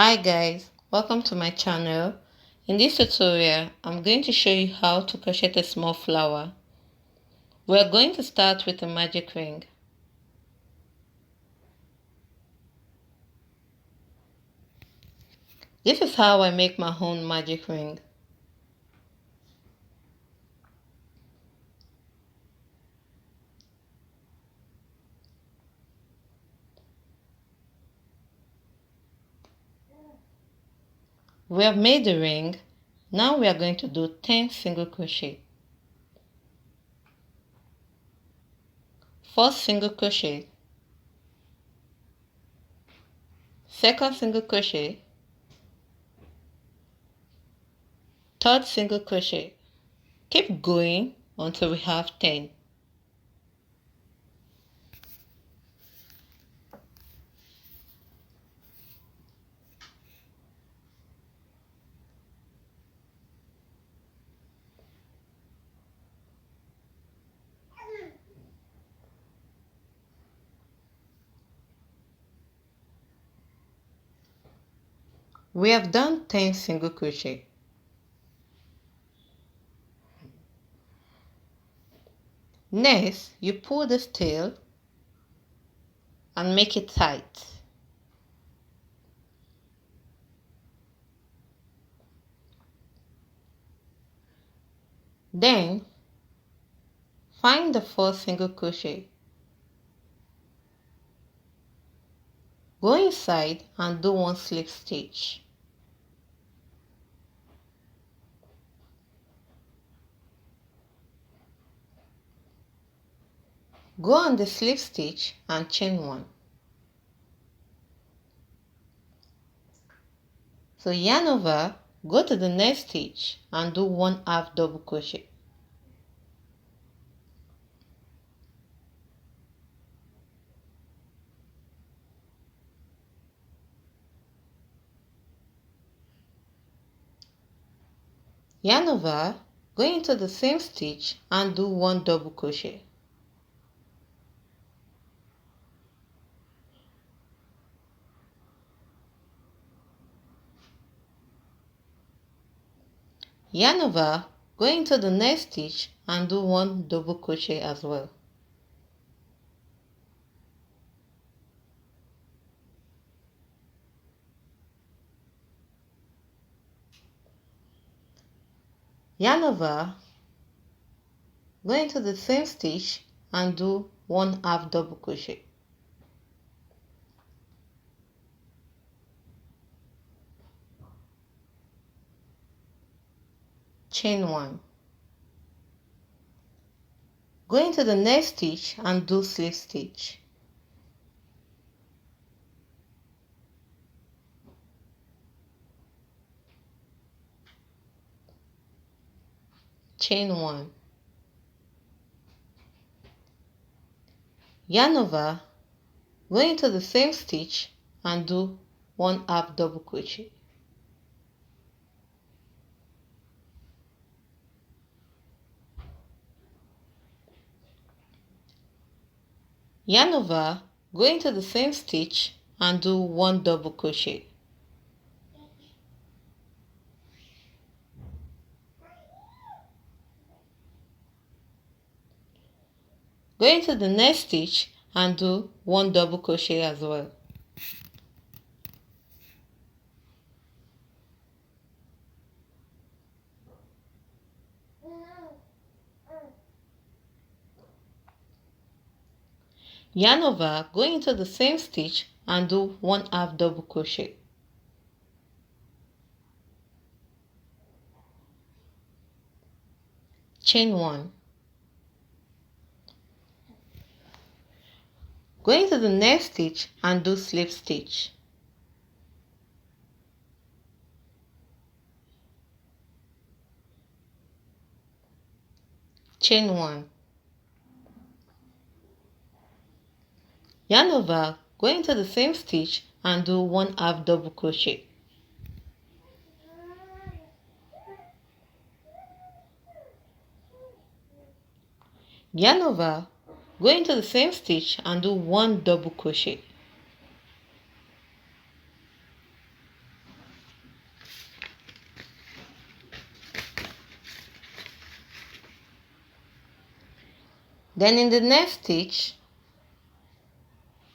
Hi guys, welcome to my channel. In this tutorial, I'm going to show you how to crochet a small flower. We're going to start with a magic ring. This is how I make my own magic ring. We have made the ring. Now we are going to do 10 single crochet. First single crochet, second single crochet, third single crochet. Keep going until we have 10. We have done 10 single crochet. Next, you pull this tail and make it tight. Then, find the first single crochet. Go inside and do one slip stitch. Go on the slip stitch and chain one. So yarn over, go to the next stitch and do 1/2 double crochet. Yarn over, go into the same stitch and do 1 double crochet. Yarn over, go into the next stitch and do 1 double crochet as well. Yarn over, go into the same stitch and do 1/2 double crochet. Chain 1. Go into the next stitch and do slip stitch. Chain 1. Yarn over, go into the same stitch and do 1/2 double crochet. Yarn over, go into the same stitch and do 1 double crochet. Go into the next stitch and do 1 double crochet as well. Yarn over, go into the same stitch and do 1/2 double crochet. Chain 1. Go into the next stitch and do slip stitch. Chain 1. Yarn over, go into the same stitch and do 1/2 double crochet. Yarn over, go into the same stitch and do 1 double crochet. Then in the next stitch,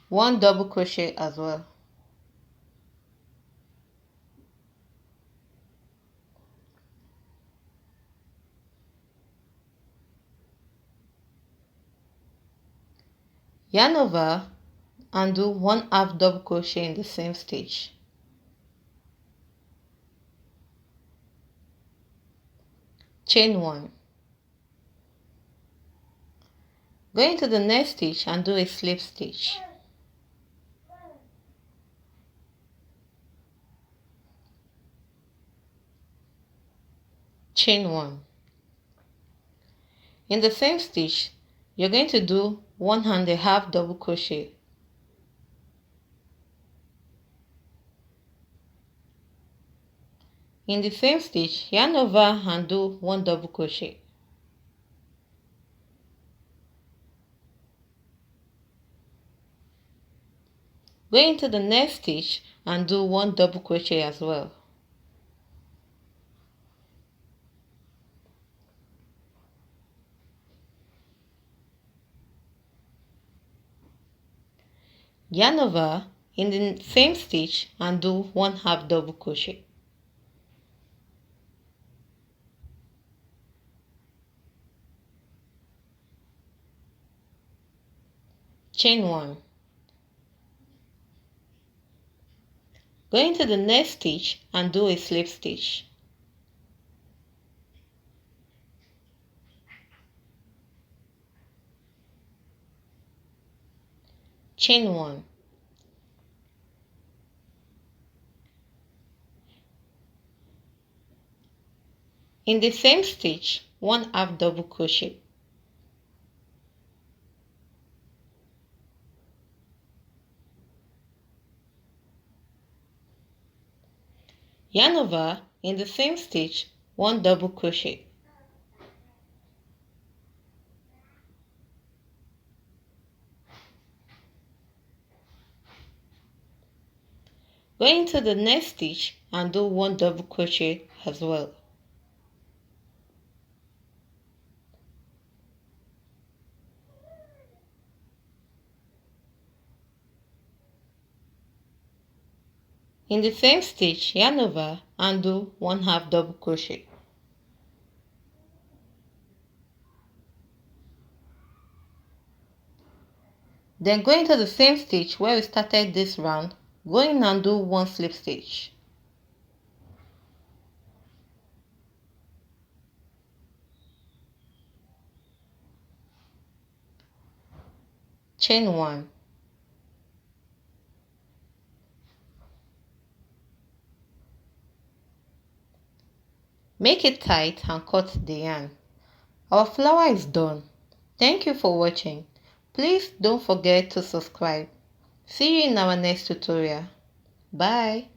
1 double crochet as well. Yarn over and do 1/2 double crochet in the same stitch. Chain 1. Go into the next stitch and do a slip stitch. Chain 1. In the same stitch, you're going to do 1/2 double crochet. In the same stitch, yarn over and do 1 double crochet. Go into the next stitch and do 1 double crochet as well. Yarn over in the same stitch and do 1/2 double crochet. Chain 1. Go into the next stitch and do a slip stitch. Chain 1. In the same stitch, 1/2 double crochet. Yarn over in the same stitch, 1 double crochet. Go into the next stitch and do 1 double crochet as well. In the same stitch, yarn over and do 1/2 double crochet. Then go into the same stitch where we started this round, go in and do 1 slip stitch. Chain 1. Make it tight and cut the yarn. Our flower is done. Thank you for watching. Please don't forget to subscribe. See you in our next tutorial. Bye.